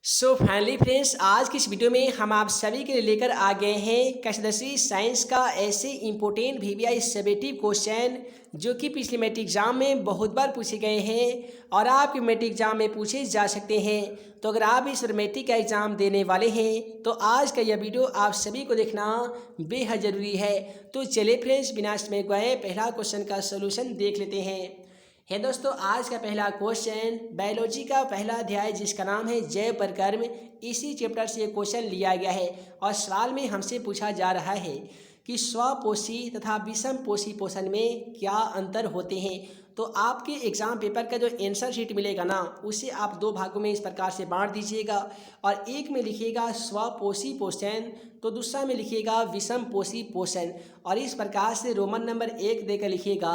So finally friends, आज की इस वीडियो में हम आप सभी के लिए लेकर आ गए हैं कक्षा 10वीं साइंस का ऐसे इंपॉर्टेंट वीवीआई सब्जेक्टिव क्वेश्चन जो कि पिछले मैट्रिक एग्जाम में बहुत बार पूछे गए हैं और आपके मैट्रिक एग्जाम में पूछे जा सकते हैं। तो अगर आप इस बार मैट्रिक का एग्ज़ाम देने वाले हैं तो आज का यह वीडियो आप सभी को देखना बेहद ज़रूरी है। तो चलिए फ्रेंड्स, बिना समय गए पहला क्वेश्चन का सोल्यूशन देख लेते हैं। है दोस्तों, आज का पहला क्वेश्चन बायोलॉजी का पहला अध्याय जिसका नाम है जैव प्रक्रम, इसी चैप्टर से ये क्वेश्चन लिया गया है और सवाल में हमसे पूछा जा रहा है कि स्वपोषी तथा विषम पोषी पोषण में क्या अंतर होते हैं। तो आपके एग्ज़ाम पेपर का जो आंसर शीट मिलेगा ना, उसे आप दो भागों में इस प्रकार से बांट दीजिएगा और एक में लिखिएगा स्वपोषी पोषण तो दूसरा में लिखिएगा विषम पोषी पोषण। और इस प्रकार से रोमन नंबर 1 देकर लिखिएगा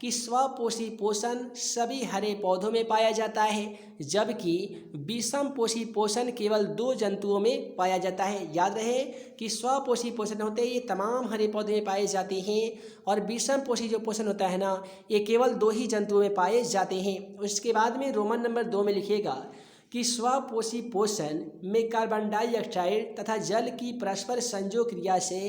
कि स्वपोषी पोषण सभी हरे पौधों में पाया जाता है, जबकि विषम पोषी पोषण केवल 2 जंतुओं में पाया जाता है। याद रहे कि स्वपोषी पोषण होते हैं ये तमाम हरे पौधे में पाए जाते हैं और विषम पोषी जो पोषण होता है ना, ये केवल 2 ही जंतुओं में पाए जाते हैं। उसके बाद में रोमन नंबर 2 में लिखिएगा कि स्वपोषी पोषण में कार्बन डाइऑक्साइड तथा जल की परस्पर संयोग क्रिया से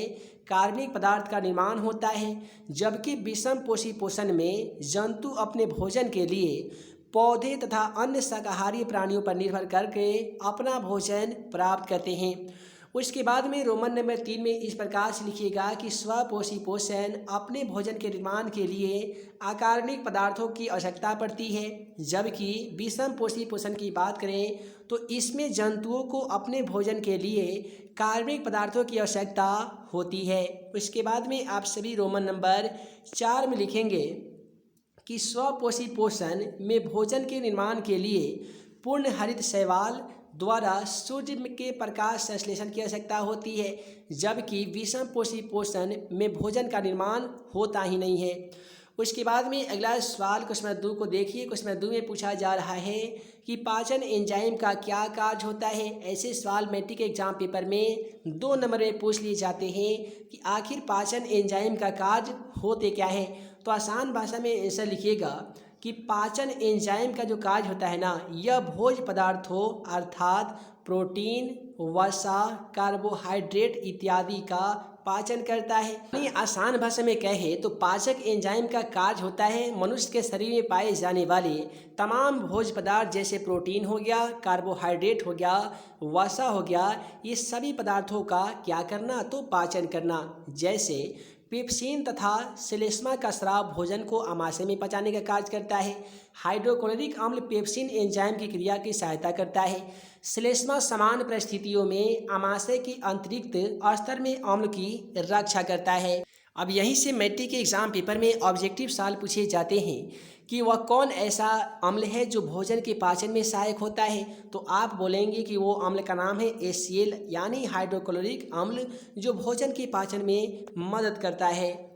कार्बनिक पदार्थ का निर्माण होता है, जबकि विषम पोषी पोषण में जंतु अपने भोजन के लिए पौधे तथा अन्य शाकाहारी प्राणियों पर निर्भर करके अपना भोजन प्राप्त करते हैं। उसके बाद में रोमन नंबर 3 में इस प्रकार से लिखिएगा कि स्वपोषी पोषण अपने भोजन के निर्माण के लिए अकार्बनिक पदार्थों की आवश्यकता पड़ती है, जबकि विषम पोषी पोषण की बात करें तो इसमें जंतुओं को अपने भोजन के लिए कार्बनिक पदार्थों की आवश्यकता होती है। उसके बाद में आप सभी रोमन नंबर 4 में लिखेंगे कि स्वपोषी पोषण में भोजन के निर्माण के लिए पूर्ण हरित शैवाल द्वारा सूर्य के प्रकाश संश्लेषण की आवश्यकता होती है, जबकि विषम पोषी पोषण में भोजन का निर्माण होता ही नहीं है। उसके बाद में अगला सवाल क्वेश्चन नंबर 2 को देखिए। क्वेश्चन नंबर 2 में पूछा जा रहा है कि पाचन एंजाइम का क्या कार्य होता है। ऐसे सवाल मैट्रिक एग्जाम पेपर में 2 नंबर में पूछ लिए जाते हैं कि आखिर पाचन एंजाइम का कार्य होते क्या है। तो आसान भाषा में आंसर लिखिएगा कि पाचन एंजाइम का जो कार्य होता है ना, यह भोज्य पदार्थों अर्थात प्रोटीन, वसा, कार्बोहाइड्रेट इत्यादि का पाचन करता है। यानी आसान भाषा में कहे तो पाचक एंजाइम का कार्य होता है मनुष्य के शरीर में पाए जाने वाले तमाम भोज्य पदार्थ जैसे प्रोटीन हो गया, कार्बोहाइड्रेट हो गया, वसा हो गया, ये सभी पदार्थों का क्या करना, तो पाचन करना। जैसे पेप्सिन तथा सेलेस्मा का स्राव भोजन को आमाशय में पचाने का कार्य करता है। हाइड्रोक्लोरिक अम्ल पेप्सिन एंजाइम की क्रिया की सहायता करता है। सेलेस्मा समान परिस्थितियों में आमाशय के अंतरिक्त स्तर में अम्ल की रक्षा करता है। अब यहीं से मैट्रिक के एग्जाम पेपर में ऑब्जेक्टिव सवाल पूछे जाते हैं कि वह कौन ऐसा अम्ल है जो भोजन के पाचन में सहायक होता है। तो आप बोलेंगे कि वो अम्ल का नाम है HCl यानी हाइड्रोक्लोरिक अम्ल, जो भोजन के पाचन में मदद करता है।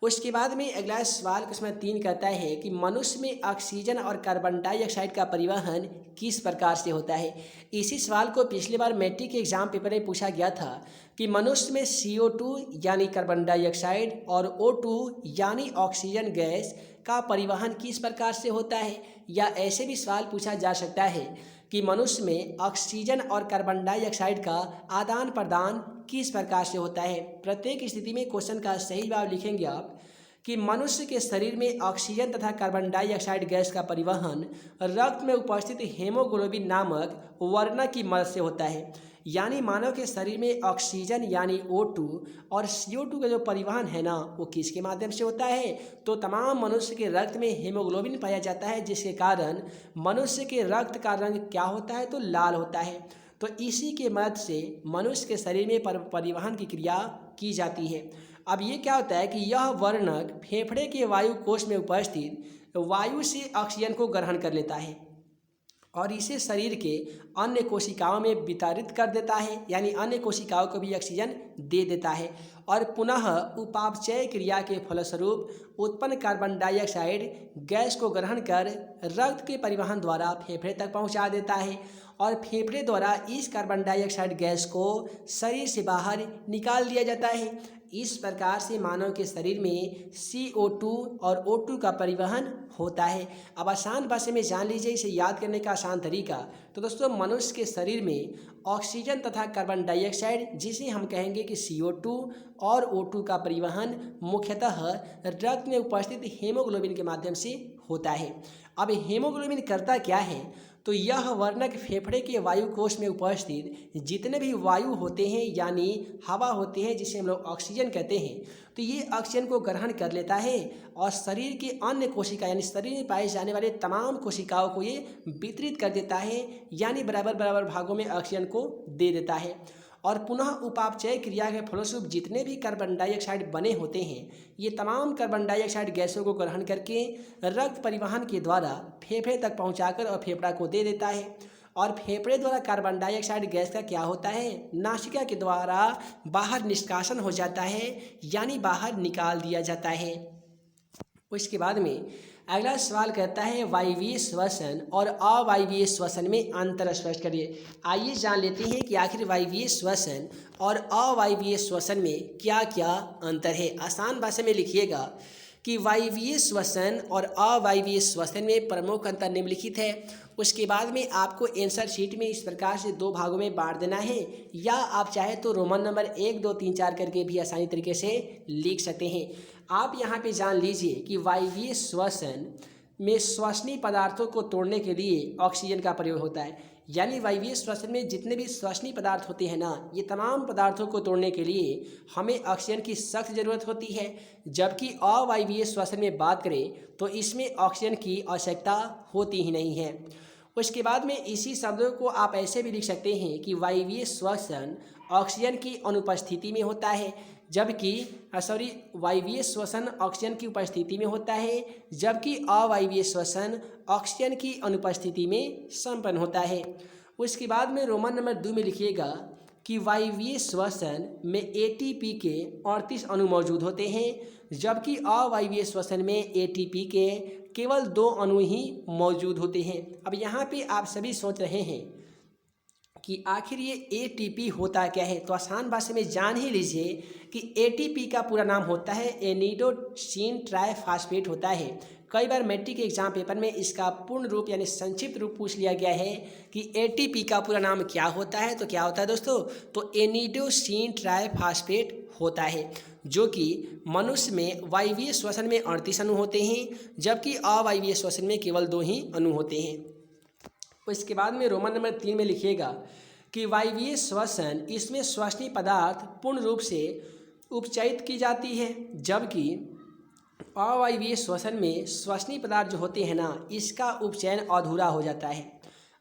उसके बाद में अगला सवाल क्वेश्चन 3 कहता है कि मनुष्य में ऑक्सीजन और कार्बन डाइऑक्साइड का परिवहन किस प्रकार से होता है। इसी सवाल को पिछली बार मैट्रिक के एग्जाम पेपर में पूछा गया था कि मनुष्य में CO2 यानी कार्बन डाइऑक्साइड और O2 यानी ऑक्सीजन गैस का परिवहन किस प्रकार से होता है। या ऐसे भी सवाल पूछा जा सकता है कि मनुष्य में ऑक्सीजन और कार्बन डाइऑक्साइड का आदान प्रदान किस प्रकार से होता है। प्रत्येक स्थिति में क्वेश्चन का सही जवाब लिखेंगे आप कि मनुष्य के शरीर में ऑक्सीजन तथा कार्बन डाइऑक्साइड गैस का परिवहन रक्त में उपस्थित हेमोग्लोबिन नामक वर्णक की मदद से होता है। यानी मानव के शरीर में ऑक्सीजन यानी O2 और CO2 का जो परिवहन है ना, वो किसके माध्यम से होता है, तो तमाम मनुष्य के रक्त में हेमोग्लोबिन पाया जाता है, जिसके कारण मनुष्य के रक्त का रंग क्या होता है, तो लाल होता है। तो इसी के मदद से मनुष्य के शरीर में परिवहन की क्रिया की जाती है। अब ये क्या होता है कि यह वर्णक फेफड़े के वायु कोश में उपस्थित वायु से ऑक्सीजन को ग्रहण कर लेता है और इसे शरीर के अन्य कोशिकाओं में वितरित कर देता है, यानी अन्य कोशिकाओं को भी ऑक्सीजन दे देता है और पुनः उपापचय क्रिया के फलस्वरूप उत्पन्न कार्बन डाइऑक्साइड गैस को ग्रहण कर रक्त के परिवहन द्वारा फेफड़े तक पहुंचा देता है और फेफड़े द्वारा इस कार्बन डाइऑक्साइड गैस को शरीर से बाहर निकाल दिया जाता है। इस प्रकार से मानव के शरीर में CO2 और O2 का परिवहन होता है। अब आसान भाषा में जान लीजिए इसे याद करने का आसान तरीका। तो दोस्तों, मनुष्य के शरीर में ऑक्सीजन तथा कार्बन डाइऑक्साइड, जिसे हम कहेंगे कि CO2 और O2 का परिवहन मुख्यतः रक्त में उपस्थित हीमोग्लोबिन के माध्यम से होता है। अब हीमोग्लोबिन करता क्या है? तो यह वर्णक फेफड़े के वायु कोश में उपस्थित जितने भी वायु होते हैं यानी हवा होती है, जिसे हम लोग ऑक्सीजन कहते हैं, तो ये ऑक्सीजन को ग्रहण कर लेता है और शरीर के अन्य कोशिका यानी शरीर में पाए जाने वाले तमाम कोशिकाओं को ये वितरित कर देता है, यानी बराबर बराबर भागों में ऑक्सीजन को दे देता है। और पुनः उपापचय क्रिया के फलस्वरूप जितने भी कार्बन डाइऑक्साइड बने होते हैं, ये तमाम कार्बन डाइऑक्साइड गैसों को ग्रहण करके रक्त परिवहन के द्वारा फेफड़े तक पहुंचाकर और फेफड़ा को दे देता है। और फेफड़े द्वारा कार्बन डाइऑक्साइड गैस का क्या होता है? नासिका के द्वारा बाहर निष्कासन हो जाता है, यानी बाहर निकाल दिया जाता है। उसके बाद में अगला सवाल कहता है वायवीय श्वसन और अवायवीय श्वसन में अंतर स्पष्ट करिए। आइए जान लेते हैं कि आखिर वायवीय श्वसन और अवायवीय श्वसन में क्या क्या अंतर है। आसान भाषा में लिखिएगा कि वायवीय श्वसन और अवायवीय श्वसन में प्रमुख अंतर निम्नलिखित है। उसके बाद में आपको आंसर शीट में इस प्रकार से 2 भागों में बांट देना है, या आप चाहे तो रोमन नंबर 1, 2, 3, 4 करके भी आसानी तरीके से लिख सकते हैं। आप यहाँ पे जान लीजिए कि वायवीय श्वसन में श्वसनीय पदार्थों को तोड़ने के लिए ऑक्सीजन का प्रयोग होता है, यानी वायवीय श्वसन में जितने भी श्वसनीय पदार्थ होते हैं ना, ये तमाम पदार्थों को तोड़ने के लिए हमें ऑक्सीजन की सख्त ज़रूरत होती है। जबकि अवायवीय श्वसन में बात करें तो इसमें ऑक्सीजन की आवश्यकता होती ही नहीं है। उसके बाद में इसी शब्दों को आप ऐसे भी लिख सकते हैं कि वायवीय श्वसन ऑक्सीजन की अनुपस्थिति में होता है, जबकि वायवीय श्वसन ऑक्सीजन की उपस्थिति में होता है, जबकि अवायवीय श्वसन ऑक्सीजन की अनुपस्थिति में संपन्न होता है। उसके बाद में रोमन नंबर 2 में लिखिएगा कि वायवीय श्वसन में ATP के 38 अणु मौजूद होते हैं, जबकि अवायवीय श्वसन में ATP के केवल 2 अणु ही मौजूद होते हैं। अब यहाँ पे आप सभी सोच रहे हैं कि आखिर ये ATP होता क्या है, तो आसान भाषा में जान ही लीजिए कि ATP का पूरा नाम होता है एनिडोसिन ट्राइफॉस्फेट होता है। कई बार मैट्रिक एग्जाम पेपर में इसका पूर्ण रूप यानी संक्षिप्त रूप पूछ लिया गया है कि ATP का पूरा नाम क्या होता है, तो क्या होता है दोस्तों? तो एनिडोसिन ट्राइफॉस्फेट होता है, जो कि मनुष्य में वायवीय श्वसन में 38 अणु होते हैं, जबकि अवायवीय श्वसन में केवल 2 ही अणु होते हैं। इसके बाद में रोमन नंबर 3 में लिखिएगा कि वायवीय श्वसन इसमें श्वसनीय पदार्थ पूर्ण रूप से उपचयित की जाती है, जबकि अवायवीय श्वसन में श्वसनीय पदार्थ जो होते हैं ना, इसका उपचयन अधूरा हो जाता है।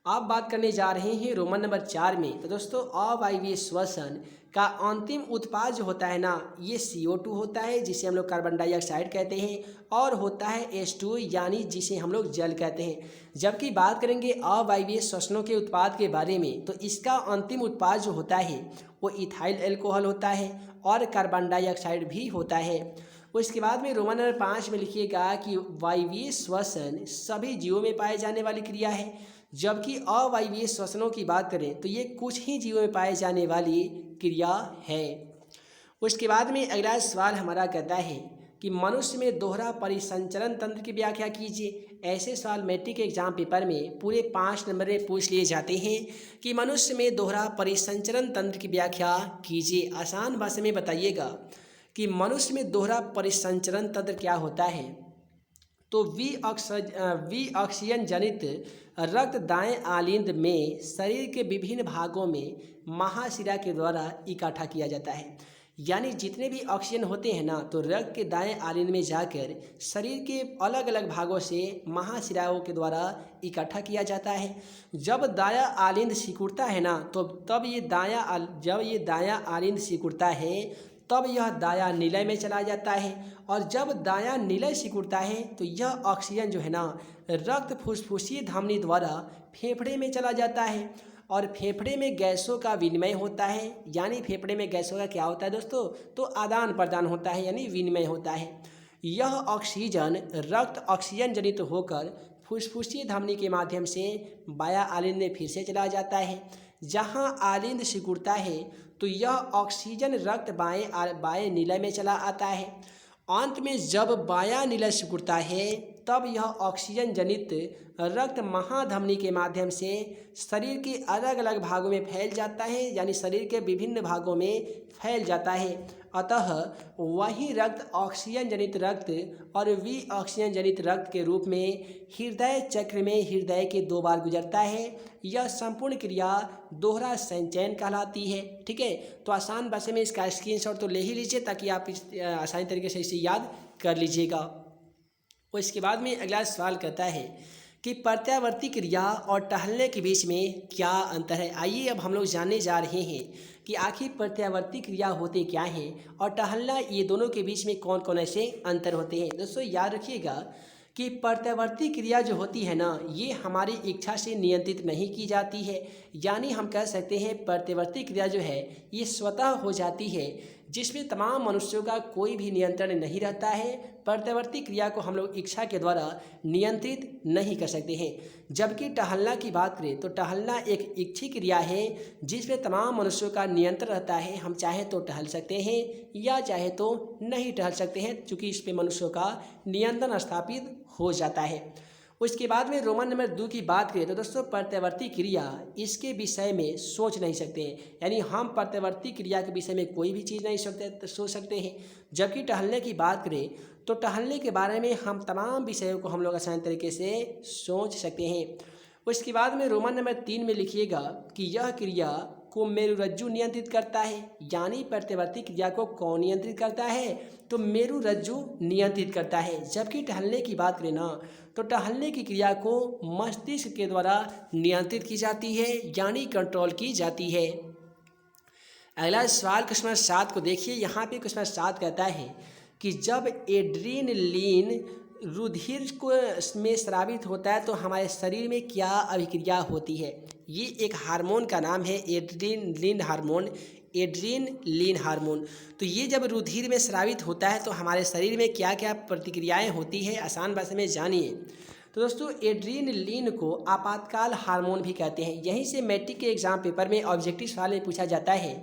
आप बात करने जा रहे हैं रोमन नंबर 4 में। तो दोस्तों, अवायवीय श्वसन का अंतिम उत्पाद जो होता है ना, ये CO2 होता है, जिसे हम लोग कार्बन डाइऑक्साइड कहते हैं, और होता है H2 यानी जिसे हम लोग जल कहते हैं। जबकि बात करेंगे अवायवीय श्वसनों के उत्पाद के बारे में, तो इसका अंतिम उत्पाद जो होता है वो इथाइल एल्कोहल होता है और कार्बन डाइऑक्साइड भी होता है। उसके बाद में रोमन नंबर 5 में लिखिएगा कि वायवीय श्वसन सभी जीवों में पाए जाने वाली क्रिया है, जबकि अवायवीय श्वसनों की बात करें तो ये कुछ ही जीवों में पाए जाने वाली क्रिया है। उसके बाद में अगला सवाल हमारा कहता है कि मनुष्य में दोहरा परिसंचरण तंत्र की व्याख्या कीजिए। ऐसे सवाल मैट्रिक एग्जाम पेपर में पूरे 5 नंबर में पूछ लिए जाते हैं कि मनुष्य में दोहरा परिसंचरण तंत्र की व्याख्या कीजिए। आसान भाषा में बताइएगा कि मनुष्य में दोहरा परिसंचरण तंत्र क्या होता है। तो विऑक्सीजन जनित रक्त दाएं आलिंद में शरीर के विभिन्न भागों में महाशिरा के द्वारा इकट्ठा किया जाता है, यानी जितने भी ऑक्सीजन होते हैं ना, तो रक्त के दाएं आलिंद में जाकर शरीर के अलग अलग भागों से महाशिराओं के द्वारा इकट्ठा किया जाता है। जब दायां आलिंद सिकुड़ता है ना, तो जब ये दायां आलिंद सिकुड़ता है तब यह दायां निलय में चला जाता है, और जब दायां निलय सिकुड़ता है तो यह ऑक्सीजन जो है ना, रक्त फुस्फुसीय धमनी द्वारा फेफड़े में चला जाता है, और फेफड़े में गैसों का विनिमय होता है। यानी फेफड़े में गैसों का क्या होता है दोस्तों? तो आदान प्रदान होता है, यानी विनिमय होता है। यह ऑक्सीजन रक्त ऑक्सीजन जनित होकर फुस्फुसीय धमनी के माध्यम से बायां आलिंद में फिर से चला जाता है, जहाँ आलिंद सिकुड़ता है तो यह ऑक्सीजन रक्त बाएं नीले में चला आता है। अंत में जब बायां नीला सिकुड़ता है तब यह ऑक्सीजन जनित रक्त महाधमनी के माध्यम से शरीर के अलग अलग भागों में फैल जाता है, यानी शरीर के विभिन्न भागों में फैल जाता है। अतः वही रक्त ऑक्सीजन जनित रक्त और ऑक्सीजन जनित रक्त के रूप में हृदय चक्र में हृदय के 2 बार गुजरता है। यह संपूर्ण क्रिया दोहरा संचयन कहलाती है। ठीक है, तो आसान भाषा में इसका स्क्रीनशॉट तो ले ही लीजिए ताकि आप इस आसानी तरीके से इसे याद कर लीजिएगा। और इसके बाद में अगला सवाल कहता है कि प्रत्यावर्ती क्रिया और टहलने के बीच में क्या अंतर है। आइए अब हम लोग जानने जा रहे हैं कि आखिर प्रत्यावर्ती क्रिया होते क्या हैं और टहलना, ये दोनों के बीच में कौन कौन ऐसे अंतर होते हैं। दोस्तों याद रखिएगा कि प्रत्यावर्ती क्रिया जो होती है ना, ये हमारी इच्छा से नियंत्रित नहीं की जाती है। यानी हम कह सकते हैं प्रत्यावर्ती क्रिया जो है ये स्वतः हो जाती है, जिसमें तमाम मनुष्यों का कोई भी नियंत्रण नहीं रहता है। प्रत्यावर्ती क्रिया को हम लोग इच्छा के द्वारा नियंत्रित नहीं कर सकते हैं। जबकि टहलना की बात करें तो टहलना एक इच्छित क्रिया है जिसमें तमाम मनुष्यों का नियंत्रण रहता है। हम चाहे तो टहल सकते हैं या चाहे तो नहीं टहल सकते हैं, चूँकि इस पर मनुष्यों का नियंत्रण स्थापित हो जाता है। उसके बाद में रोमन नंबर 2 की बात करें तो दोस्तों प्रत्यावर्ती क्रिया, इसके विषय में सोच नहीं सकते हैं। यानी हम प्रत्यावर्ती क्रिया के विषय में कोई भी चीज़ नहीं सोच सकते हैं। जबकि टहलने की बात करें तो टहलने के बारे में हम तमाम विषयों को हम लोग आसान तरीके से सोच सकते हैं। उसके बाद में रोमन नंबर 3 में लिखिएगा कि यह क्रिया को मेरुरज्जु नियंत्रित करता है। यानी प्रत्यावर्ती क्रिया को कौन नियंत्रित करता है, तो मेरुरज्जु नियंत्रित करता है। जबकि टहलने की बात करें ना तो टहलने की क्रिया को मस्तिष्क के द्वारा नियंत्रित की जाती है, यानी कंट्रोल की जाती है। अगला सवाल क्वेश्चन नंबर 7 को देखिए। यहाँ पे क्वेश्चन नंबर 7 कहता है कि जब एड्रेनलिन रुधिर को में स्रावित होता है तो हमारे शरीर में क्या अभिक्रिया होती है। ये एक हार्मोन का नाम है एड्रेनलिन हार्मोन, एड्रेनलिन हार्मोन। तो ये जब रुधिर में स्रावित होता है तो हमारे शरीर में क्या क्या प्रतिक्रियाएं होती है, आसान भाषा में जानिए। तो दोस्तों एड्रेनलिन को आपातकाल हार्मोन भी कहते हैं। यहीं से मैट्रिक के एग्जाम पेपर में ऑब्जेक्टिव सवाल में पूछा जाता है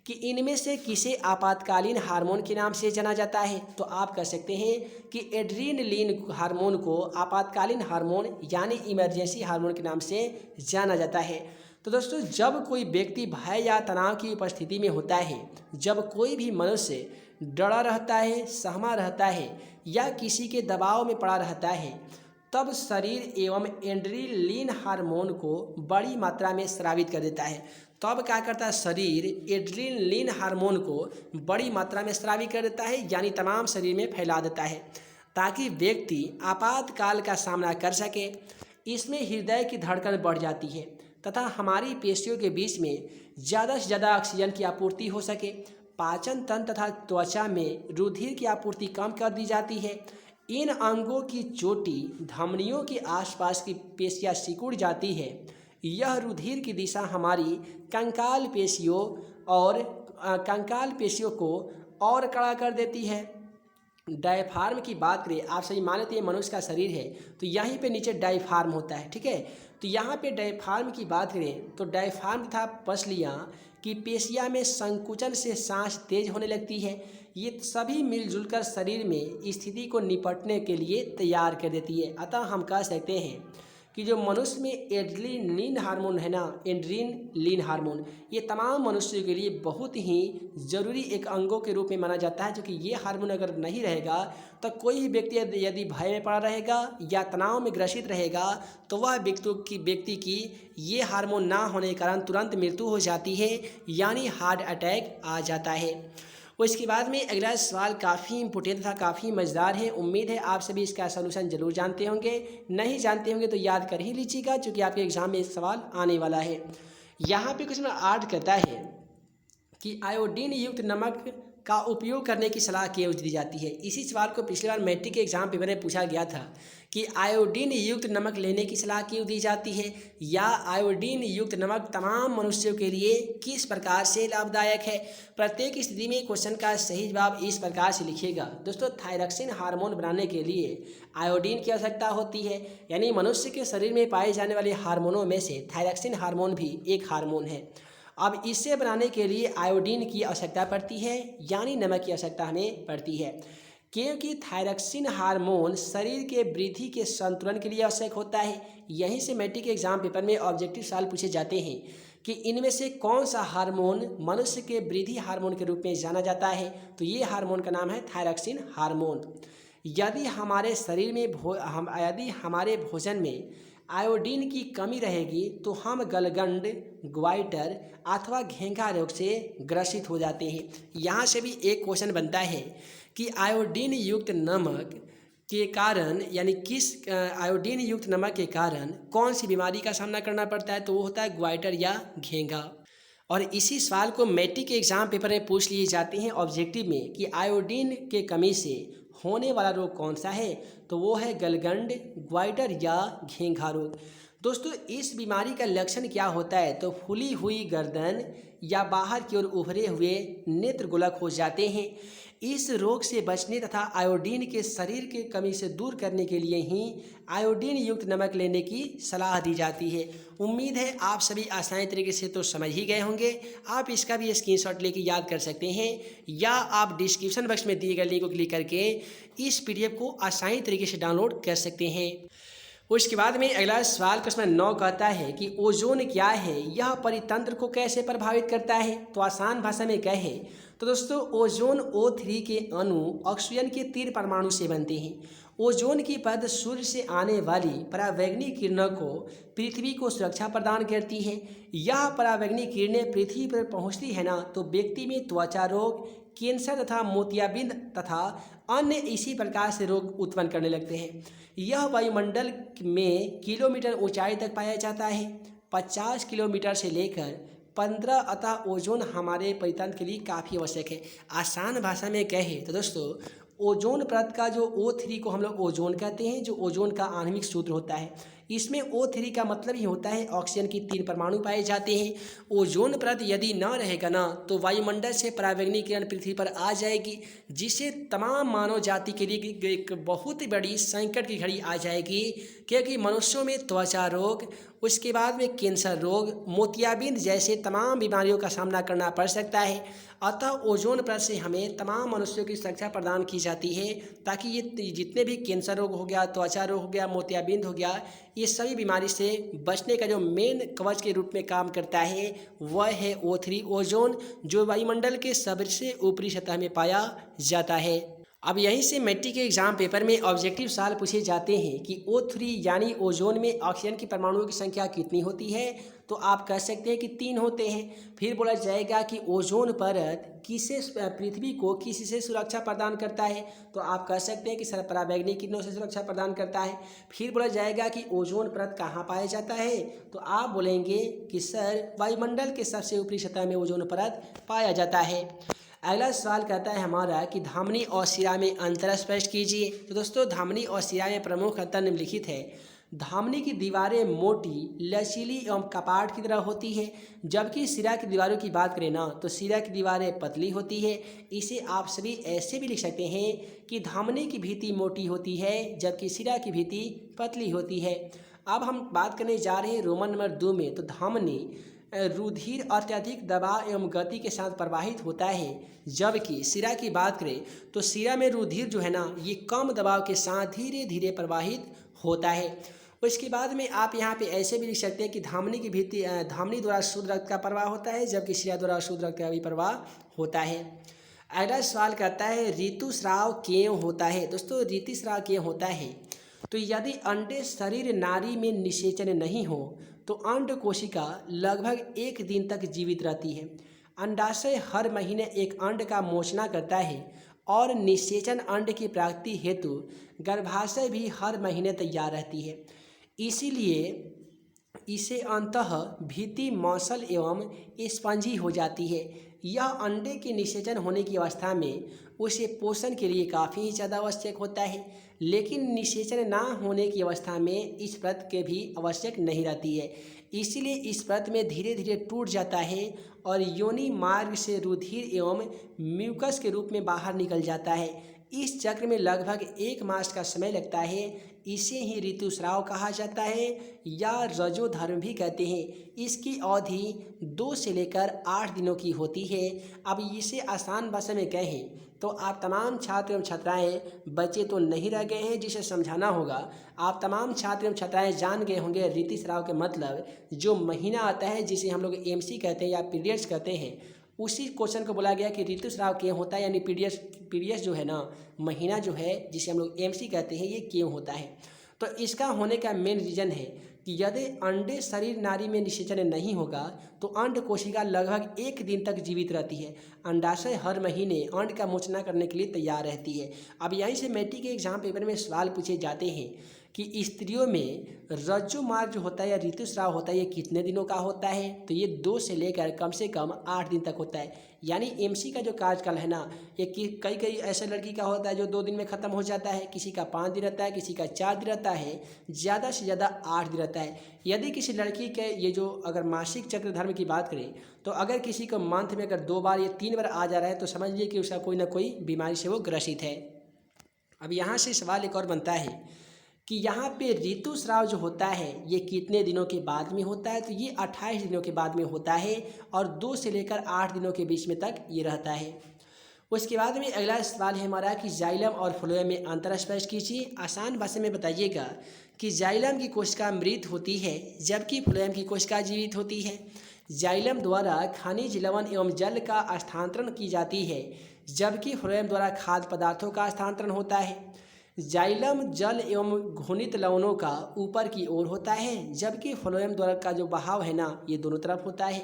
कि इनमें से किसे आपातकालीन हार्मोन के नाम से जाना जाता है। तो आप कह सकते हैं कि एड्रेनलिन हार्मोन को आपातकालीन हार्मोन यानी इमरजेंसी हार्मोन के नाम से जाना जाता है। तो दोस्तों जब कोई व्यक्ति भय या तनाव की उपस्थिति में होता है, जब कोई भी मनुष्य डरा रहता है, सहमा रहता है या किसी के दबाव में पड़ा रहता है, तब शरीर एवं एड्रेनलिन हार्मोन को बड़ी मात्रा में स्रावित कर देता है। तब क्या करता है, शरीर एड्रेनलिन हार्मोन को बड़ी मात्रा में स्रावित कर देता है, यानी तमाम शरीर में फैला देता है ताकि व्यक्ति आपातकाल का सामना कर सके। इसमें हृदय की धड़कन बढ़ जाती है तथा हमारी पेशियों के बीच में ज़्यादा से ज़्यादा ऑक्सीजन की आपूर्ति हो सके। पाचन तंत्र तथा त्वचा में रुधिर की आपूर्ति कम कर दी जाती है। इन अंगों की चोटी धमनियों के आसपास की पेशियाँ सिकुड़ जाती है। यह रुधिर की दिशा हमारी कंकाल पेशियों को और कड़ा कर देती है। डायफ्राम की बात करें, आप सही मान लेते हैं मनुष्य का शरीर है तो यहीं पे नीचे डायफ्राम होता है। ठीक है, तो यहाँ पे डायफ्राम की बात करें तो डायफ्राम तथा पसलियाँ की पेशियाँ में संकुचन से सांस तेज होने लगती है। ये सभी मिलजुल कर शरीर में स्थिति को निपटने के लिए तैयार कर देती है। अतः हम कह सकते हैं कि जो मनुष्य में एड्रेनलिन हार्मोन है ना, एड्रेनलिन हार्मोन, ये तमाम मनुष्यों के लिए बहुत ही ज़रूरी एक अंगों के रूप में माना जाता है। क्योंकि ये हार्मोन अगर नहीं रहेगा तो कोई भी व्यक्ति यदि भय में पड़ा रहेगा या तनाव में ग्रसित रहेगा तो वह व्यक्ति की ये हार्मोन ना होने के कारण तुरंत मृत्यु हो जाती है, यानी हार्ट अटैक आ जाता है। उसके बाद में अगला सवाल काफ़ी इंपॉर्टेंट था, काफ़ी मज़ेदार है। उम्मीद है आप सभी इसका सलूशन जरूर जानते होंगे, नहीं जानते होंगे तो याद कर ही लीजिएगा क्योंकि आपके एग्जाम में एक सवाल आने वाला है। यहाँ पे क्वेश्चन 8 कहता है कि आयोडीन युक्त नमक का उपयोग करने की सलाह क्यों दी जाती है। इसी सवाल को पिछली बार मैट्रिक के एग्जाम पेपर में पूछा गया था कि आयोडीन युक्त नमक लेने की सलाह क्यों दी जाती है, या आयोडीन युक्त नमक तमाम मनुष्यों के लिए किस प्रकार से लाभदायक है। प्रत्येक स्थिति में क्वेश्चन का सही जवाब इस प्रकार से लिखिएगा। दोस्तों, थायरॉक्सिन हार्मोन बनाने के लिए आयोडीन की आवश्यकता होती है, यानी मनुष्य के शरीर में पाए जाने वाले हार्मोनों में से थायरॉक्सिन हार्मोन भी एक हार्मोन है। अब इसे बनाने के लिए आयोडीन की आवश्यकता पड़ती है, यानी नमक की आवश्यकता हमें पड़ती है, क्योंकि थायरॉक्सिन हार्मोन शरीर के वृद्धि के संतुलन के लिए आवश्यक होता है। यहीं से मैट्रिक के एग्जाम पेपर में ऑब्जेक्टिव सवाल पूछे जाते हैं कि इनमें से कौन सा हार्मोन मनुष्य के वृद्धि हार्मोन के रूप में जाना जाता है। तो ये हार्मोन का नाम है थायरॉक्सिन हार्मोन। यदि हमारे शरीर में यदि हमारे भोजन में आयोडीन की कमी रहेगी तो हम गलगंड, ग्वाइटर अथवा घेंघा रोग से ग्रसित हो जाते हैं। यहाँ से भी एक क्वेश्चन बनता है कि आयोडीन युक्त नमक के कारण, यानी आयोडीन युक्त नमक के कारण कौन सी बीमारी का सामना करना पड़ता है। तो वो होता है ग्वाइटर या घेंघा। और इसी सवाल को मैट्रिक के एग्जाम पेपर में पूछ लिए जाते हैं ऑब्जेक्टिव में कि आयोडीन के कमी से होने वाला रोग कौन सा है। तो वो है गलगंड, ग्वाइटर या घेंघा रोग। दोस्तों, इस बीमारी का लक्षण क्या होता है। तो फूली हुई गर्दन या बाहर की ओर उभरे हुए नेत्र गोलक हो जाते हैं। इस रोग से बचने तथा आयोडीन के शरीर के कमी से दूर करने के लिए ही आयोडीन युक्त नमक लेने की सलाह दी जाती है। उम्मीद है आप सभी आसानी तरीके से तो समझ ही गए होंगे। आप इसका भी स्क्रीनशॉट लेके याद कर सकते हैं, या आप डिस्क्रिप्शन बॉक्स में दिए गए लिंक को क्लिक करके इस PDF को आसानी तरीके से डाउनलोड कर सकते हैं। उसके बाद में अगला सवाल क्वेश्चन 9 कहता है कि ओजोन क्या है, यह परितंत्र को कैसे प्रभावित करता है। तो आसान भाषा में कहे तो दोस्तों, ओजोन O3 के अणु ऑक्सीजन के 3 परमाणु से बनते हैं। ओजोन की परत सूर्य से आने वाली परावैंगनी किरणों को पृथ्वी को सुरक्षा प्रदान करती है। यह परावैंगनी किरणें पृथ्वी पर पहुंचती है ना, तो व्यक्ति में त्वचा रोग, कैंसर तथा मोतियाबिंद तथा अन्य इसी प्रकार से रोग उत्पन्न करने लगते हैं। यह वायुमंडल में किलोमीटर ऊंचाई तक पाया जाता है, 50 किलोमीटर से लेकर 15। अतः ओजोन हमारे परितंत्र के लिए काफ़ी आवश्यक है। आसान भाषा में कहे तो दोस्तों, ओजोन परत का जो O3 को हम लोग ओजोन कहते हैं, जो ओजोन का आणविक सूत्र होता है। इसमें O3 का मतलब ही होता है ऑक्सीजन की 3 परमाणु पाए जाते हैं। ओजोन परत यदि न रहेगा ना, तो वायुमंडल से परावैंगनी किरण पृथ्वी पर आ जाएगी, जिससे तमाम मानव जाति के लिए एक बहुत ही बड़ी संकट की घड़ी आ जाएगी, क्योंकि मनुष्यों में त्वचा रोग, उसके बाद में कैंसर रोग, मोतियाबिंद जैसे तमाम बीमारियों का सामना करना पड़ सकता है। अतः ओजोन परत से हमें तमाम मनुष्यों की सुरक्षा प्रदान की जाती है, ताकि ये जितने भी कैंसर रोग हो गया, त्वचा रोग हो गया, मोतियाबिंद हो गया, ये सभी बीमारी से बचने का जो मेन कवच के रूप में काम करता है वह है O3 ओजोन, जो वायुमंडल के सबसे ऊपरी सतह में पाया जाता है। अब यहीं से मैट्रिक के एग्जाम पेपर में ऑब्जेक्टिव सवाल पूछे जाते हैं कि O3 यानी ओजोन में ऑक्सीजन की परमाणुओं की संख्या कितनी होती है। तो आप कह सकते हैं कि 3 होते हैं। फिर बोला जाएगा कि ओजोन परत पृथ्वी को किससे सुरक्षा प्रदान करता है। तो आप कह सकते हैं कि सर परावैंगनी किरणों से सुरक्षा प्रदान करता है। फिर बोला जाएगा कि ओजोन परत कहाँ पाया जाता है। तो आप बोलेंगे कि सर वायुमंडल के सबसे ऊपरी सतह में ओजोन परत पाया जाता है। अगला सवाल कहता है हमारा कि धमनी और शिरा में अंतर स्पष्ट कीजिए। तो दोस्तों, धमनी और शिरा में प्रमुख अंतर निम्नलिखित है। धमनी की दीवारें मोटी, लचीली एवं कपाट की तरह होती है, जबकि शिरा की दीवारों की बात करें ना, तो शिरा की दीवारें पतली होती है। इसे आप सभी ऐसे भी लिख सकते हैं कि धमनी की भित्ति मोटी होती है, जबकि शिरा की भित्ति पतली होती है। अब हम बात करने जा रहे हैं रोमन नंबर 2 में। तो धमनी रुधिर अत्यधिक दबाव एवं गति के साथ प्रवाहित होता है, जबकि शिरा की बात करें तो शिरा में रुधिर जो है ना, ये कम दबाव के साथ धीरे धीरे प्रवाहित होता है। उसके बाद में आप यहाँ पे ऐसे भी लिख सकते हैं कि धमनी की भित्ति, धमनी द्वारा शुद्ध रक्त का प्रवाह होता है, जबकि शिरा द्वारा शुद्ध रक्त का भी प्रवाह होता है। अगला सवाल कहता है ऋतुस्राव क्यों होता है। दोस्तों, ऋतुस्राव क्यों होता है। तो यदि अंडे शरीर नारी में निषेचन नहीं हो तो अंड कोशिका लगभग 1 दिन तक जीवित रहती है। अंडाशय हर महीने एक अंड का मोचना करता है और निषेचन अंड की प्राप्ति हेतु गर्भाशय भी हर महीने तैयार रहती है। इसीलिए इसे अंतः भित्ति मौसल एवं स्पंजी हो जाती है। यह अंडे के निषेचन होने की अवस्था में उसे पोषण के लिए काफ़ी ही ज़्यादा आवश्यक होता है, लेकिन निषेचन ना होने की अवस्था में इस परत के भी आवश्यक नहीं रहती है। इसीलिए इस परत में धीरे धीरे टूट जाता है और योनि मार्ग से रुधिर एवं म्यूकस के रूप में बाहर निकल जाता है। इस चक्र में लगभग 1 मास का समय लगता है। इसे ही ऋतुस्राव कहा जाता है या रजोधर्म भी कहते हैं। इसकी अवधि 2 से लेकर 8 दिनों की होती है। अब इसे आसान भाषा में कहें तो आप तमाम छात्र एवं छात्राएँ बच्चे तो नहीं रह गए हैं जिसे समझाना होगा। आप तमाम छात्र एवं छात्राएँ जान गए होंगे ऋतुस्राव के मतलब जो महीना आता है जिसे हम लोग एमसी कहते हैं या पीरियड्स कहते हैं, उसी क्वेश्चन को बोला गया कि ऋतुस्राव क्यों होता है, यानी पीरियड्स जो है ना, महीना जो है जिसे हम लोग एमसी कहते हैं, ये क्यों होता है। तो इसका होने का मेन रीज़न है कि यदि अंडे शरीर नारी में निषेचन नहीं होगा तो अंड कोशिका लगभग 1 दिन तक जीवित रहती है। अंडाशय हर महीने अंड का मोचना करने के लिए तैयार रहती है। अब यहीं से मैट्रिक के एग्जाम पेपर में सवाल पूछे जाते हैं कि स्त्रियों में रज्जु मार्ग जो होता है या ऋतुस्राव होता है ये कितने दिनों का होता है, तो ये 2 से लेकर कम से कम 8 दिन तक होता है। यानी एमसी का जो कार्यकाल है ना, ये कई कई ऐसे लड़की का होता है जो 2 दिन में ख़त्म हो जाता है, किसी का 5 दिन रहता है, किसी का 4 दिन रहता है, ज़्यादा से ज़्यादा 8 दिन रहता है। यदि किसी लड़की के ये जो अगर मासिक चक्र धर्म की बात करें तो अगर किसी को मंथ में अगर 2 बार या 3 बार आ जा रहा है तो समझ लीजिए कि उसका कोई ना कोई बीमारी से वो ग्रसित है। अब यहाँ से सवाल एक और बनता है कि यहाँ पे ऋतुस्राव जो होता है ये कितने दिनों के बाद में होता है, तो ये 28 दिनों के बाद में होता है और 2 से लेकर 8 दिनों के बीच में तक ये रहता है। उसके बाद में अगला सवाल है हमारा कि जाइलम और फ्लोएम में अंतर स्पष्ट कीजिए। आसान भाषा में बताइएगा कि जाइलम की कोशिका मृत होती है जबकि फ्लोएम की कोशिका जीवित होती है। जाइलम द्वारा खनिज लवण एवं जल का स्थानांतरण की जाती है जबकि फ्लोएम द्वारा खाद्य पदार्थों का स्थानांतरण होता है। जाइलम जल एवं घुनित लवणों का ऊपर की ओर होता है जबकि फ्लोएम द्वारा का जो बहाव है ना ये दोनों तरफ होता है।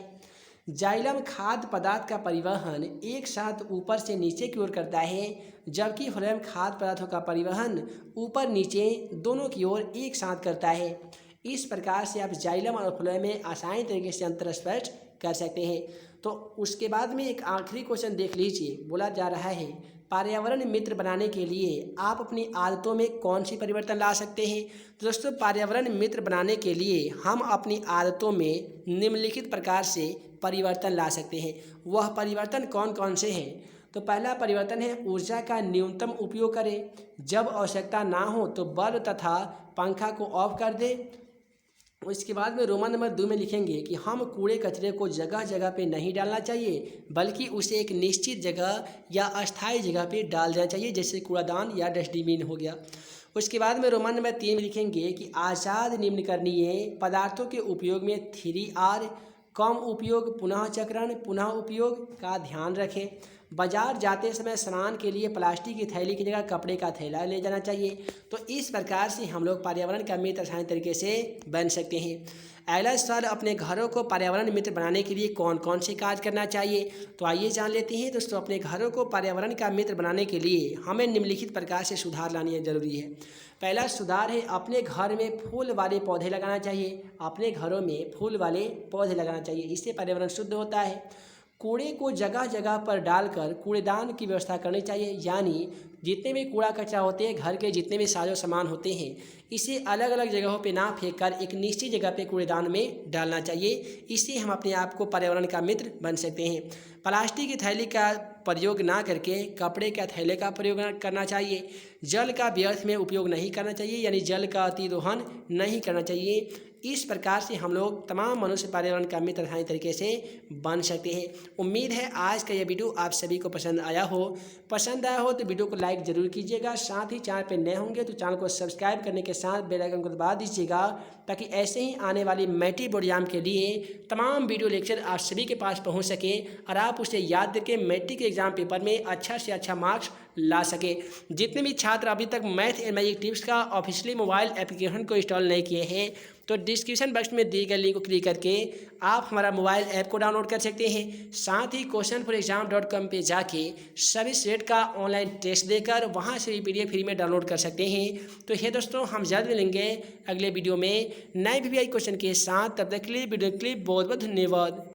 जाइलम खाद्य पदार्थ का परिवहन एक साथ ऊपर से नीचे की ओर करता है जबकि फ्लोएम खाद्य पदार्थों का परिवहन ऊपर नीचे दोनों की ओर एक साथ करता है। इस प्रकार से आप जाइलम और फ्लोएम में आसानी तरीके से अंतर स्पष्ट कर सकते हैं। तो उसके बाद में एक आखिरी क्वेश्चन देख लीजिए। बोला जा रहा है पर्यावरण मित्र बनाने के लिए आप अपनी आदतों में कौन सी परिवर्तन ला सकते हैं। तो दोस्तों पर्यावरण मित्र बनाने के लिए हम अपनी आदतों में निम्नलिखित प्रकार से परिवर्तन ला सकते हैं। वह परिवर्तन कौन कौन से हैं। तो पहला परिवर्तन है ऊर्जा का न्यूनतम उपयोग करें। जब आवश्यकता ना हो तो बल्ब तथा पंखा को ऑफ कर दें। इसके बाद में रोमन नंबर 2 में लिखेंगे कि हम कूड़े कचरे को जगह जगह पे नहीं डालना चाहिए बल्कि उसे एक निश्चित जगह या अस्थायी जगह पे डाल देना चाहिए, जैसे कूड़ादान या डस्टबिन हो गया। उसके बाद में रोमन नंबर 3 में लिखेंगे कि आज़ाद निम्नकरणीय पदार्थों के उपयोग में 3R कम उपयोग, पुनः चक्रण, पुनः उपयोग का ध्यान रखें। बाजार जाते समय स्नान के लिए प्लास्टिक की थैली की जगह कपड़े का थैला ले जाना चाहिए। तो इस प्रकार से हम लोग पर्यावरण का मित्र आसानी तरीके से बन सकते हैं। अगला सवाल, अपने घरों को पर्यावरण मित्र बनाने के लिए कौन कौन से कार्य करना चाहिए। तो आइए जान लेते हैं दोस्तों। अपने घरों को पर्यावरण का मित्र बनाने के लिए हमें निम्नलिखित प्रकार से सुधार लानी जरूरी है। पहला सुधार है अपने घर में फूल वाले पौधे लगाना चाहिए। अपने घरों में फूल वाले पौधे लगाना चाहिए, इससे पर्यावरण शुद्ध होता है। कूड़े को जगह जगह पर डालकर कूड़ेदान की व्यवस्था करनी चाहिए, यानी जितने भी कूड़ा कचरा होते हैं, घर के जितने भी साजो सामान होते हैं, इसे अलग अलग जगहों पे ना फेंक कर एक निश्चित जगह पे कूड़ेदान में डालना चाहिए। इससे हम अपने आप को पर्यावरण का मित्र बन सकते हैं। प्लास्टिक की थैली का प्रयोग ना करके कपड़े के थैले का प्रयोग करना चाहिए। जल का व्यर्थ में उपयोग नहीं करना चाहिए, यानी जल का अतिदोहन नहीं करना चाहिए। इस प्रकार से हम लोग तमाम मनुष्य पर्यावरण का मित्र आसानी तरीके से बन सकते हैं। उम्मीद है आज का यह वीडियो आप सभी को पसंद आया हो। पसंद आया हो तो वीडियो को लाइक जरूर कीजिएगा। साथ ही चैनल पर नए होंगे तो चैनल को सब्सक्राइब करने के साथ बेल आइकन को दबा दीजिएगा, ताकि ऐसे ही आने वाली मैट्रिक बोर्ड एग्जाम के लिए तमाम वीडियो लेक्चर आप सभी के पास पहुँच सके और आप उसे याद करके मैट्रिक के एग्जाम पेपर में अच्छा से अच्छा मार्क्स ला सके। जितने भी छात्र अभी तक मैथ एंड मैजिक टिप्स का ऑफिशियली मोबाइल एप्लीकेशन को इंस्टॉल नहीं किए हैं तो डिस्क्रिप्शन बॉक्स में दी गई लिंक को क्लिक करके आप हमारा मोबाइल ऐप को डाउनलोड कर सकते हैं। साथ ही questionforexam.com पे जाके सभी सेट का ऑनलाइन टेस्ट देकर वहाँ से भी PDF फ्री में डाउनलोड कर सकते हैं। तो ये दोस्तों, हम जल्द मिलेंगे अगले वीडियो में नए VVI क्वेश्चन के साथ। तब तक के लिए वीडियो क्लिप बहुत बहुत धन्यवाद।